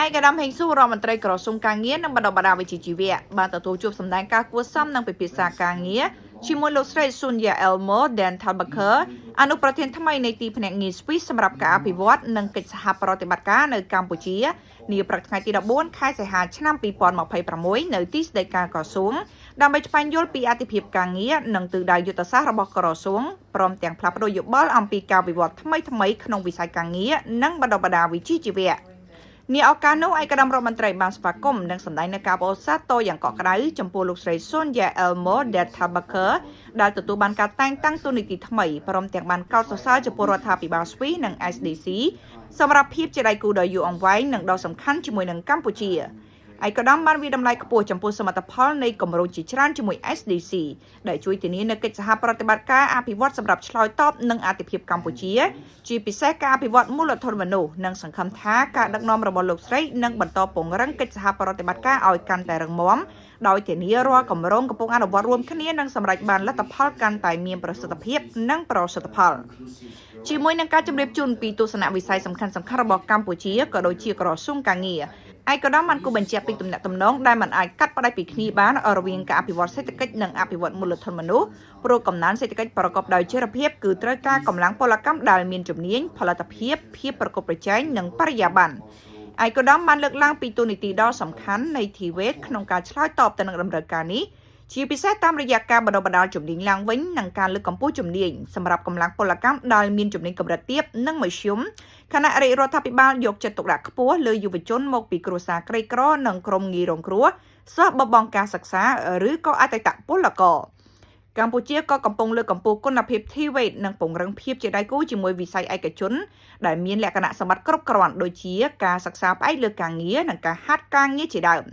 ឯកឧត្តមហេងសួររដ្ឋមន្ត្រីក្រសួងការងារនិងបណ្ដុះបណ្ដាលវិជ្ជាជីវៈបានទទួលជួបសម្ដែងការគួរសមនិងពិភាក្សាការងារជាមួយលោកស្រី Sonia Elmer Dan Thalbacher អនុប្រធានថ្មីនៃទីភ្នាក់ងារ Swiss សម្រាប់ការអភិវឌ្ឍនិងកិច្ចសហប្រតិបត្តិការនៅកម្ពុជានាព្រឹកថ្ងៃទី14ខែសីហាឆ្នាំ2026នៅទីស្តីការក្រសួងដើម្បីស្វែងយល់ពីអាទិភាពការងារនិងទិសដៅយុទ្ធសាស្ត្ររបស់ក្រសួងព្រមទាំងផ្លាស់ប្តូរយោបល់អំពីការវិវត្តថ្មីៗក្នុងវិស័យការងារនិងបណ្ដុះបណ្ដាលវិជ្ជាជីវៈនាឱកាសនោះឯកឧត្តមរដ្ឋមន្ត្រីបានស្វាគមន៍និងសម្ដែងនូវការបដិសេធតយ៉ាងកក់ក្ដៅចំពោះលោកស្រី Sonia Elmer Dan Thalbacher ដែលទទួលបានការតែងតាំងតួនាទីថ្មីព្រមទាំងបានកោតសរសើរចំពោះរដ្ឋាភិបាលស្វីសនិង SDC សម្រាប់ភាពជាដៃគូដ៏យូរអង្វែងនិងដ៏សំខាន់ជាមួយនឹងកម្ពុជាឯកឧត្តមបានវិតម្លៃខ្ពស់ចំពោះសមិទ្ធផលនៃគម្រោងជាច្រើនជាមួយ SDC ដែលជួយធានានូវកិច្ចសហប្រតិបត្តិការអភិវឌ្ឍសម្រាប់ឆ្លើយតបនឹងអាទិភាពកម្ពុជាជាពិសេសការអភិវឌ្ឍមូលធនមនុស្សនិងសង្ឃឹមថាការដឹកនាំរបស់លោកស្រីនឹងបន្តពង្រឹងកិច្ចសហប្រតិបត្តិការឲ្យកាន់តែរឹងមាំដោយធានារាល់គម្រោងកំពុងអនុវត្តរួមគ្នានឹងសម្រេចបានលទ្ធផលកាន់តែមានប្រសិទ្ធភាពនិងប្រសិទ្ធផលជាមួយនឹងការជម្រាបជូនពីទស្សនវិស័យសំខាន់ៗរបស់កម្ពុជាក៏ដូចជាក្រសួងការងារឯកឧត្តមបានគូបញ្ជាក់ពីទំនាក់ទំនងដែលមិនអាចកាត់ផ្តាច់ពីគ្នាបានរវាងការអភិវឌ្ឍសេដ្ឋកិច្ចនិងអភិវឌ្ឍមូលធនមនុស្សព្រោះកំណើនសេដ្ឋកិច្ចប្រកបដោយចីរភាពគឺត្រូវការកម្លាំងពលកម្មដែលមានជំនាញផលិតភាពភាពប្រកបប្រជែងនិងបរិយាបន្នឯកឧត្តមបានលើកឡើងពីទូនីតិដ៏សំខាន់នៃ TVET ក្នុងការឆ្លើយតបទៅនឹងតម្រូវការនេះជាពិសេសតាមរយៈការបណ្ដុះបណ្ដាលជំនាញឡើងវិញនិងការលើកកម្ពស់ជំនាញសម្រាប់កម្លាំងពលកម្មដែលមានជំនាញកម្រិតទាបនិងមធ្យមគណៈរាជរដ្ឋាភិបាលយកចិត្តទុកដាក់ខ្ពស់លើយុវជនមកពីគ្រួសារក្រីក្រនិងក្រុមងាយរងគ្រោះសិស្សបបង់ការសិក្សាឬក៏អតីតពលករកម្ពុជាក៏កំពុងលើកកម្ពស់គុណភាព TVET និងពង្រឹងភាពជាដៃគូជាមួយវិស័យឯកជនដែលមានលក្ខណៈសម្បត្តិគ្រប់គ្រាន់ដូចជាការសិក្សាផ្អែកលើការងារនិងការហាត់ការងារជាដើម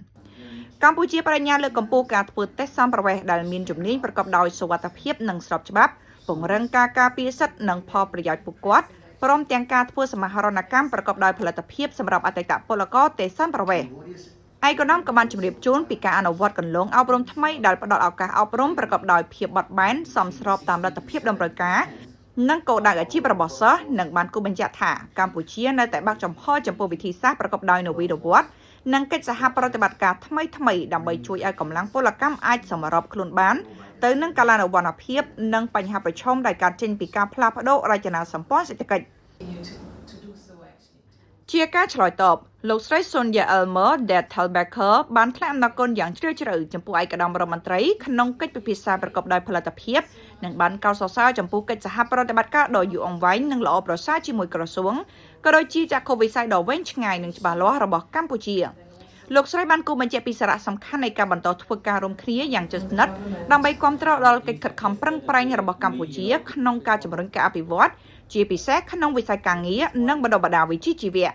កម្ពុជាបញ្ញាលើកកម្ពស់ការធ្វើតេស្តសម្ប្រវេសដែលមានជំនាញប្រកបដោយសុវត្ថិភាពនិងស្របច្បាប់ពង្រឹងការការពារសិទ្ធិនិងផលប្រយោជន៍ពួកគាត់ព្រមទាំងការធ្វើសមាហរណកម្មប្រកបដោយផលិតភាពសម្រាប់អតីតពលករទេសសម្ប្រវេសឯកឧត្តមក៏បានជម្រាបជូនពីការអនុវត្តគន្លងអប់រំថ្មីដែលផ្ដល់ឱកាសអប់រំប្រកបដោយភាពបត់បែនសមស្របតាមលទ្ធភាពតម្រូវការនិងគោលដៅអាជីពរបស់សិស្សនិងបានគូបញ្ជាក់ថាកម្ពុជានៅតែបើកចំហចំពោះវិធីសាស្ត្រប្រកបដោយនវានុវត្តន៍និងកិច្ចសហប្រតិបត្តិការថ្មីដើម្បីជួយឲ្យកម្លាំងពលកម្មអាចសម្របខ្លួនបានទៅនឹងកាលានុវត្តភាពនិងបញ្ហាប្រឈមដែលកើតចេញពីការផ្លាស់ប្ដូររចនាសម្ព័ន្ធសេដ្ឋកិច្ចជាការឆ្លើយតបលោកស្រី Sonia Elmer Dan Thalbacher បានថ្លែងអំណរគុណយ៉ាងជ្រាលជ្រៅចំពោះឯកឧត្តមរដ្ឋមន្ត្រីក្នុងកិច្ចពិភាក្សាប្រកបដោយផលិតភាពនិងបានកោតសរសើរចំពោះកិច្ចសហប្រតិបត្តិការដ៏យូរអង្វែងនិងល្អប្រសើរជាមួយក្រសួងក៏ដូចជាចក្ខុវិស័យដ៏វែងឆ្ងាយនិងច្បាស់លាស់របស់កម្ពុជាលោកស្រីបានគូបញ្ជាក់ពីសារៈសំខាន់នៃការបន្តធ្វើការរួមគ្នាយ៉ាងជិតស្និទ្ធដើម្បីគាំទ្រដល់កិច្ចខិតខំប្រឹងប្រែងរបស់កម្ពុជាក្នុងការជំរុញការអភិវឌ្ឍជាពិសេសក្នុងវិស័យការងារនិងបណ្ដុះបណ្ដាលវិជ្ជាជីវៈ